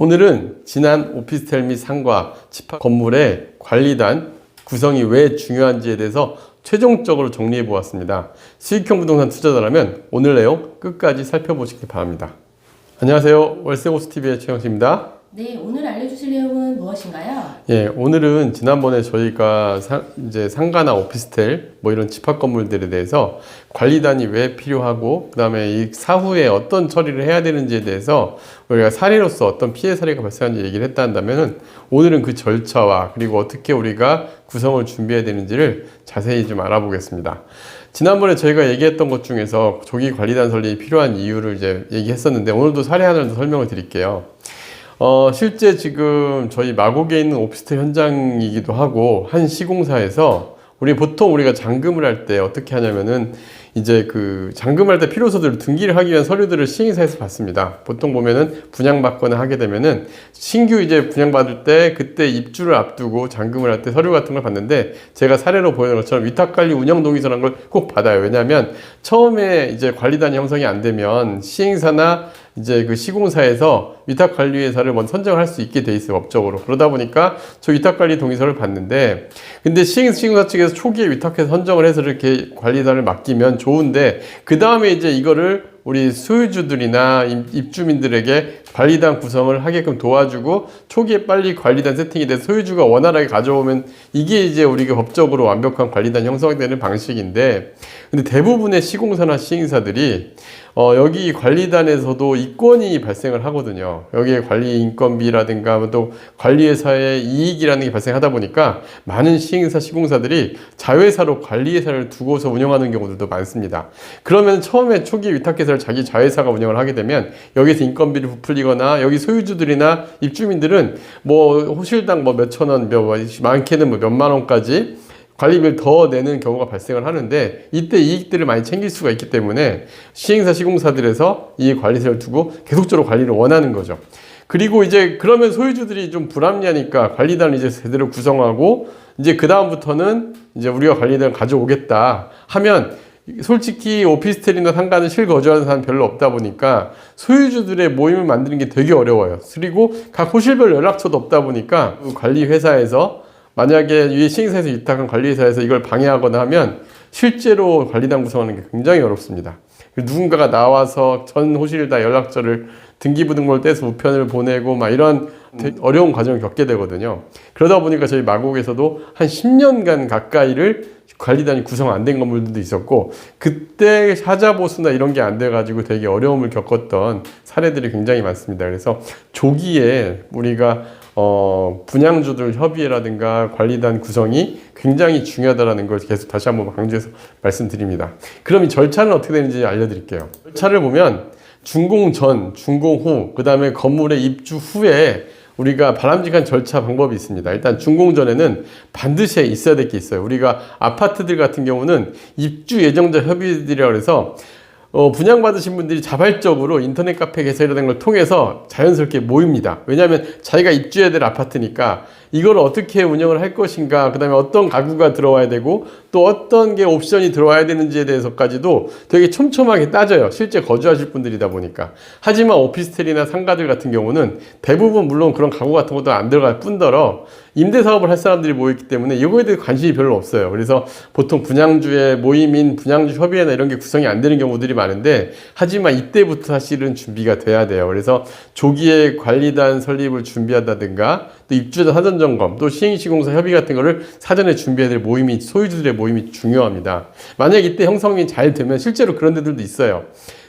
오늘은 지난 오피스텔 및 상가, 집합 건물의 관리단 구성이 왜 중요한지에 대해서 최종적으로 정리해 보았습니다. 수익형 부동산 투자자라면 오늘 내용 끝까지 살펴보시기 바랍니다. 안녕하세요. 월세호스TV의 최영식입니다. 네, 오늘 알려주실 내용은 무엇인가요? 예, 오늘은 지난번에 저희가 이제 상가나 오피스텔 이런 집합 건물들에 대해서 관리단이 왜 필요하고 그 다음에 이 사후에 어떤 처리를 해야 되는지에 대해서 우리가 사례로서 어떤 피해 사례가 발생한지 얘기를 했다 한다면은 오늘은 그 절차와 그리고 어떻게 우리가 구성을 준비해야 되는지를 자세히 좀 알아보겠습니다. 지난번에 저희가 얘기했던 것 중에서 조기 관리단 설립이 필요한 이유를 이제 얘기했었는데 오늘도 사례 하나를 더 설명을 드릴게요. 실제 지금 저희 마곡에 있는 오피스텔 현장이기도 하고 한 시공사에서 우리가 잔금을 할 때 어떻게 하냐면은 이제 그 잔금할 때 필요서들을 등기를 하기 위한 서류들을 시행사에서 받습니다. 보통 보면은 분양받거나 하게 되면은 신규 이제 분양받을 때 그때 입주를 앞두고 잔금을 할 때 서류 같은 걸 받는데 제가 사례로 보여준 것처럼 위탁관리 운영동의서라는 걸 꼭 받아요. 왜냐하면 처음에 이제 관리단이 형성이 안 되면 시행사나 이제 그 시공사에서 위탁관리회사를 먼저 선정할 수 있게 돼 있어요, 법적으로. 그러다 보니까 저 위탁관리 동의서를 받는데, 근데 시공사 측에서 초기에 위탁해서 선정을 해서 이렇게 관리단을 맡기면 좋은데, 그 다음에 이제 이거를 우리 소유주들이나 입주민들에게 관리단 구성을 하게끔 도와주고 초기에 빨리 관리단 세팅이 돼서 소유주가 원활하게 가져오면 이게 이제 우리가 법적으로 완벽한 관리단 형성되는 방식인데, 근데 대부분의 시공사나 시행사들이 여기 관리단에서도 이권이 발생을 하거든요. 여기에 관리 인건비라든가 또 관리회사의 이익이라는 게 발생하다 보니까 많은 시행사, 시공사들이 자회사로 관리회사를 두고서 운영하는 경우들도 많습니다. 그러면 처음에 초기 위탁회사를 자기 자회사가 운영을 하게 되면 여기서 인건비를 부풀리거나 여기 소유주들이나 입주민들은 호실당 몇천 원, 많게는 몇만 원까지 관리비를 더 내는 경우가 발생을 하는데 이때 이익들을 많이 챙길 수가 있기 때문에 시행사, 시공사들에서 이 관리세를 두고 계속적으로 관리를 원하는 거죠. 그리고 이제 그러면 소유주들이 좀 불합리하니까 관리단을 이제 제대로 구성하고 이제 그다음부터는 이제 우리가 관리단을 가져오겠다 하면 솔직히 오피스텔이나 상가는 실거주하는 사람 별로 없다 보니까 소유주들의 모임을 만드는 게 되게 어려워요. 그리고 각 호실별 연락처도 없다 보니까 관리회사에서 만약에 이 시행사에서 위탁한 관리회사에서 이걸 방해하거나 하면 실제로 관리단 구성하는 게 굉장히 어렵습니다. 누군가가 나와서 전 호실 다 연락처를 등기부등본을 떼서 우편을 보내고 이런 어려운 과정을 겪게 되거든요. 그러다 보니까 저희 마곡에서도 한 10년간 가까이를 관리단이 구성 안 된 건물들도 있었고 그때 하자보수나 이런 게 안 돼가지고 되게 어려움을 겪었던 사례들이 굉장히 많습니다. 그래서 조기에 우리가 분양주들 협의회라든가 관리단 구성이 굉장히 중요하다는 걸 계속 다시 한번 강조해서 말씀드립니다. 그럼 이 절차는 어떻게 되는지 알려드릴게요. 절차를 보면 준공 전, 준공 후, 그 다음에 건물에 입주 후에 우리가 바람직한 절차 방법이 있습니다. 일단 준공 전에는 반드시 있어야 될 게 있어요. 우리가 아파트들 같은 경우는 입주 예정자 협의들이라고 해서 분양받으신 분들이 자발적으로 인터넷 카페 개설이라는 걸 통해서 자연스럽게 모입니다. 왜냐하면 자기가 입주해야 될 아파트니까 이걸 어떻게 운영을 할 것인가, 그 다음에 어떤 가구가 들어와야 되고 또 어떤 게 옵션이 들어와야 되는지에 대해서까지도 되게 촘촘하게 따져요. 실제 거주하실 분들이다 보니까. 하지만 오피스텔이나 상가들 같은 경우는 대부분 물론 그런 가구 같은 것도 안 들어갈 뿐더러 임대사업을 할 사람들이 모였기 때문에 이거에 대해 관심이 별로 없어요. 그래서 보통 분양주의 모임인 분양주 협의회나 이런 게 구성이 안 되는 경우들이 많은데 하지만 이때부터 사실은 준비가 돼야 돼요. 그래서 조기에 관리단 설립을 준비한다든가 또 입주자 사전점검 또 시행시공사 협의 같은 거를 사전에 준비해야 될 모임이 소유주들의 모임이 중요합니다. 만약 이때 형성이 잘 되면 실제로 그런 데들도 있어요.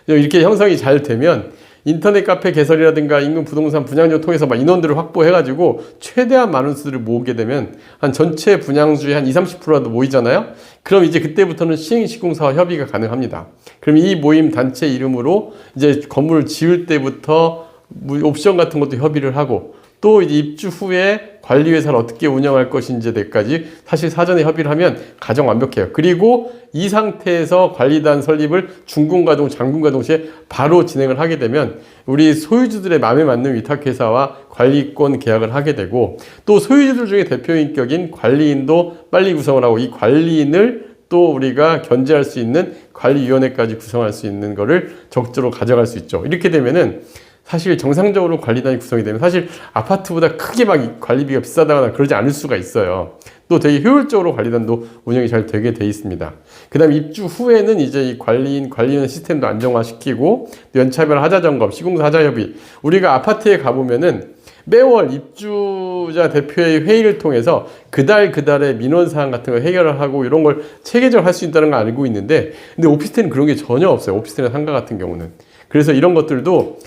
이렇게 형성이 잘 되면 인터넷 카페 개설이라든가 인근 부동산 분양을 통해서 인원들을 확보해가지고 최대한 많은 수들을 모으게 되면 한 전체 분양주의 한 20-30%라도 모이잖아요. 그럼 이제 그때부터는 시행시공사와 협의가 가능합니다. 그럼 이 모임 단체 이름으로 이제 건물을 지을 때부터 옵션 같은 것도 협의를 하고 또 이제 입주 후에 관리회사를 어떻게 운영할 것인지에 대해까지 사실 사전에 협의를 하면 가장 완벽해요. 그리고 이 상태에서 관리단 설립을 준공과 잔금과 동시에 바로 진행을 하게 되면 우리 소유주들의 마음에 맞는 위탁회사와 관리권 계약을 하게 되고 또 소유주들 중에 대표인격인 관리인도 빨리 구성을 하고 이 관리인을 또 우리가 견제할 수 있는 관리위원회까지 구성할 수 있는 거를 적극적으로 가져갈 수 있죠. 이렇게 되면은 사실 정상적으로 관리단이 구성이 되면 사실 아파트보다 크게 막 관리비가 비싸다거나 그러지 않을 수가 있어요. 또 되게 효율적으로 관리단도 운영이 잘 되게 돼 있습니다. 그 다음 입주 후에는 이제 이 관리위원 시스템도 안정화시키고 연차별 하자점검, 시공사 하자협의. 우리가 아파트에 가보면은 매월 입주자 대표의 회의를 통해서 그달의 민원사항 같은 걸 해결을 하고 이런 걸 체계적으로 할 수 있다는 걸 알고 있는데, 근데 오피스텔은 그런 게 전혀 없어요. 오피스텔이나 상가 같은 경우는. 그래서 이런 것들도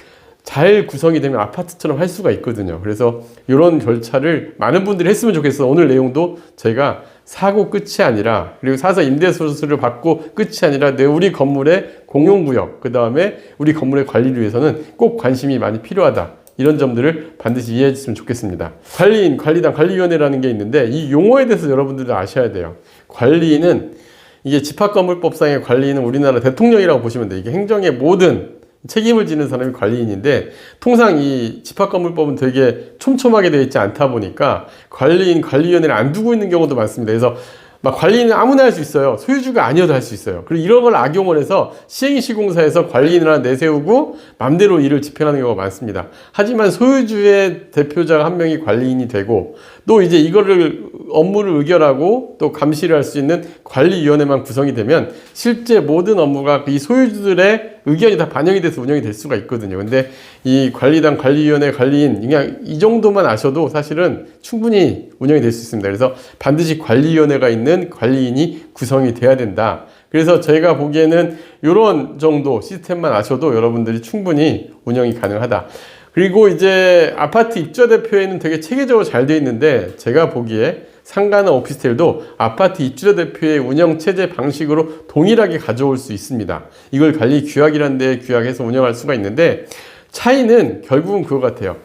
잘 구성이 되면 아파트처럼 할 수가 있거든요. 그래서 이런 절차를 많은 분들이 했으면 좋겠어. 오늘 내용도 제가 사고 끝이 아니라, 그리고 사서 임대소득세를 받고 끝이 아니라 우리 건물의 공용구역, 그 다음에 우리 건물의 관리를 위해서는 꼭 관심이 많이 필요하다. 이런 점들을 반드시 이해해 주시면 좋겠습니다. 관리인, 관리단, 관리위원회라는 게 있는데 이 용어에 대해서 여러분들도 아셔야 돼요. 관리인은 이게 집합건물법상의 관리인은 우리나라 대통령이라고 보시면 돼요. 이게 행정의 모든 책임을 지는 사람이 관리인인데, 통상 이 집합건물법은 되게 촘촘하게 되어 있지 않다 보니까 관리인, 관리위원회를 안 두고 있는 경우도 많습니다. 그래서 막 관리인은 아무나 할 수 있어요. 소유주가 아니어도 할 수 있어요. 그리고 이런 걸 악용을 해서 시행시공사에서 관리인을 하나 내세우고 맘대로 일을 집행하는 경우가 많습니다. 하지만 소유주의 대표자가 한 명이 관리인이 되고, 또 이제 이거를 업무를 의결하고 또 감시를 할 수 있는 관리위원회만 구성이 되면 실제 모든 업무가 이 소유주들의 의견이 다 반영이 돼서 운영이 될 수가 있거든요. 근데 이 관리단, 관리위원회, 관리인, 그냥 이 정도만 아셔도 사실은 충분히 운영이 될 수 있습니다. 그래서 반드시 관리위원회가 있는 관리인이 구성이 돼야 된다. 그래서 저희가 보기에는 이런 정도 시스템만 아셔도 여러분들이 충분히 운영이 가능하다. 그리고 이제 아파트 입주자 대표에는 되게 체계적으로 잘 되어 있는데, 제가 보기에 상가나 오피스텔도 아파트 입주자 대표의 운영 체제 방식으로 동일하게 가져올 수 있습니다. 이걸 관리 규약이라는 데 규약해서 운영할 수가 있는데, 차이는 결국은 그거 같아요.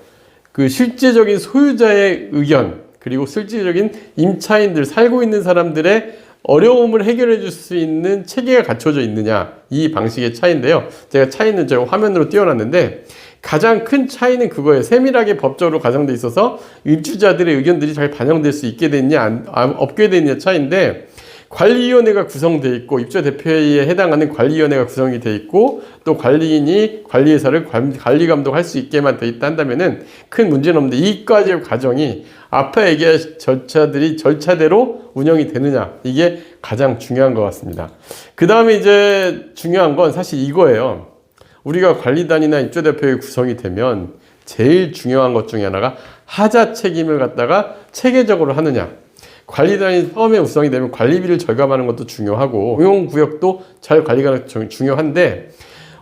그 실제적인 소유자의 의견, 그리고 실질적인 임차인들, 살고 있는 사람들의 어려움을 해결해 줄 수 있는 체계가 갖춰져 있느냐, 이 방식의 차이인데요. 제가 차이는 제가 화면으로 띄워놨는데, 가장 큰 차이는 그거예요. 세밀하게 법적으로 가정돼 있어서 입주자들의 의견들이 잘 반영될 수 있게 됐냐, 없게 됐냐 차이인데, 관리위원회가 구성되어 있고 입주자 대표에 해당하는 관리위원회가 구성이 되어 있고, 또 관리인이 관리회사를 관리 감독할 수 있게만 되어 있다 한다면은 큰 문제는 없는데, 이까지의 과정이 앞에 얘기한 절차들이 절차대로 운영이 되느냐, 이게 가장 중요한 것 같습니다. 그 다음에 이제 중요한 건 사실 이거예요. 우리가 관리단이나 입주자 대표의 구성이 되면 제일 중요한 것 중에 하나가 하자 책임을 갖다가 체계적으로 하느냐. 관리단이 처음에 구성이 되면 관리비를 절감하는 것도 중요하고 공용구역도 잘 관리가 중요한데,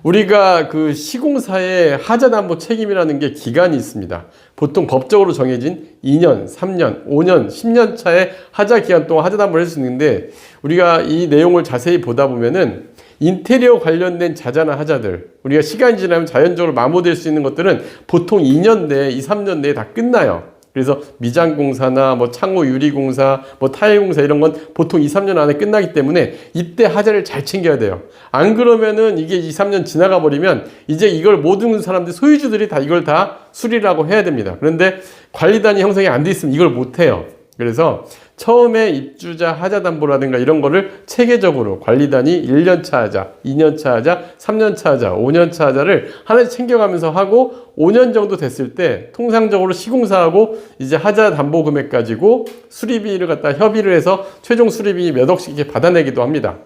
우리가 그 시공사의 하자담보 책임이라는 게 기간이 있습니다. 보통 법적으로 정해진 2년, 3년, 5년, 10년 차의 하자 기간 동안 하자담보를 할 수 있는데, 우리가 이 내용을 자세히 보다 보면은 인테리어 관련된 자자나 하자들, 우리가 시간이 지나면 자연적으로 마모될 수 있는 것들은 보통 2년 내에, 2, 3년 내에 다 끝나요. 그래서 미장공사나 뭐 창호 유리공사, 뭐 타일공사 이런 건 보통 2, 3년 안에 끝나기 때문에 이때 하자를 잘 챙겨야 돼요. 안 그러면은 이게 2, 3년 지나가 버리면 이제 이걸 모든 사람들, 소유주들이 다 이걸 다 수리라고 해야 됩니다. 그런데 관리단이 형성이 안 돼 있으면 이걸 못 해요. 그래서 처음에 입주자 하자담보라든가 이런 거를 체계적으로 관리단이 1년차 하자, 2년차 하자, 3년차 하자, 5년차 하자를 하나씩 챙겨가면서 하고, 5년 정도 됐을 때 통상적으로 시공사하고 이제 하자 담보 금액 가지고 수리비를 갖다 협의를 해서 최종 수리비 몇 억씩 이렇게 받아내기도 합니다.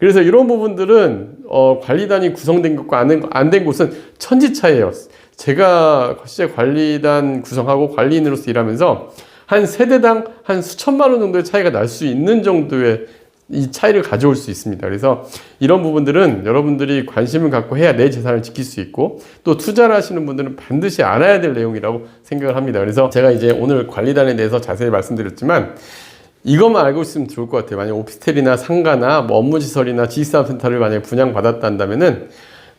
그래서 이런 부분들은 관리단이 구성된 것과 안 된 곳은 천지차이예요. 제가 실제 관리단 구성하고 관리인으로서 일하면서 한 세대당 한 수천만 원 정도의 차이가 날 수 있는 정도의 이 차이를 가져올 수 있습니다. 그래서 이런 부분들은 여러분들이 관심을 갖고 해야 내 재산을 지킬 수 있고, 또 투자를 하시는 분들은 반드시 알아야 될 내용이라고 생각을 합니다. 그래서 제가 이제 오늘 관리단에 대해서 자세히 말씀드렸지만, 이것만 알고 있으면 좋을 것 같아요. 만약 오피스텔이나 상가나 뭐 업무시설이나 지식사업센터를 만약에 분양받았다 한다면은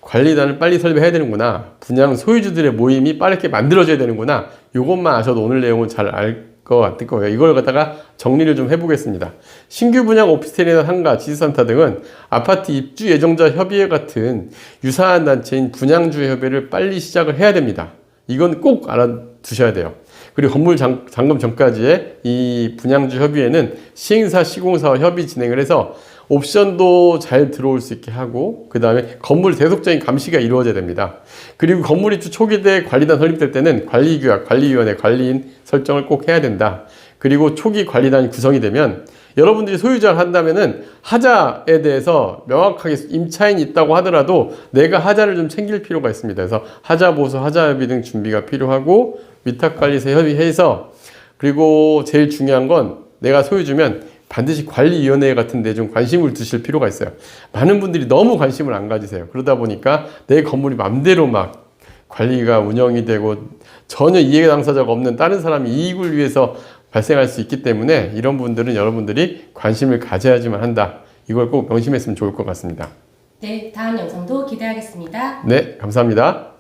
관리단을 빨리 설계해야 되는구나, 분양 소유주들의 모임이 빠르게 만들어져야 되는구나, 이것만 아셔도 오늘 내용은 잘 알 것 같을 거예요. 이걸 갖다가 정리를 좀 해보겠습니다. 신규 분양 오피스텔이나 상가, 지식센터 등은 아파트 입주 예정자 협의회 같은 유사한 단체인 분양주 협의회를 빨리 시작을 해야 됩니다. 이건 꼭 알아두셔야 돼요. 그리고 건물 잔금 전까지의 이 분양주 협의회는 시행사, 시공사와 협의 진행을 해서 옵션도 잘 들어올 수 있게 하고 그 다음에 건물 대속적인 감시가 이루어져야 됩니다. 그리고 건물 입주 초기 때 관리단 설립될 때는 관리규약, 관리위원회, 관리인 설정을 꼭 해야 된다. 그리고 초기 관리단이 구성이 되면 여러분들이 소유자를 한다면은 하자에 대해서 명확하게 임차인이 있다고 하더라도 내가 하자를 좀 챙길 필요가 있습니다. 그래서 하자 보수, 하자 협의 등 준비가 필요하고 위탁관리세 협의해서 그리고 제일 중요한 건 내가 소유주면 반드시 관리위원회 같은 데 좀 관심을 두실 필요가 있어요. 많은 분들이 너무 관심을 안 가지세요. 그러다 보니까 내 건물이 맘대로 막 관리가 운영이 되고 전혀 이해 당사자가 없는 다른 사람이 이익을 위해서 발생할 수 있기 때문에 이런 분들은 여러분들이 관심을 가져야지만 한다. 이걸 꼭 명심했으면 좋을 것 같습니다. 네, 다음 영상도 기대하겠습니다. 네, 감사합니다.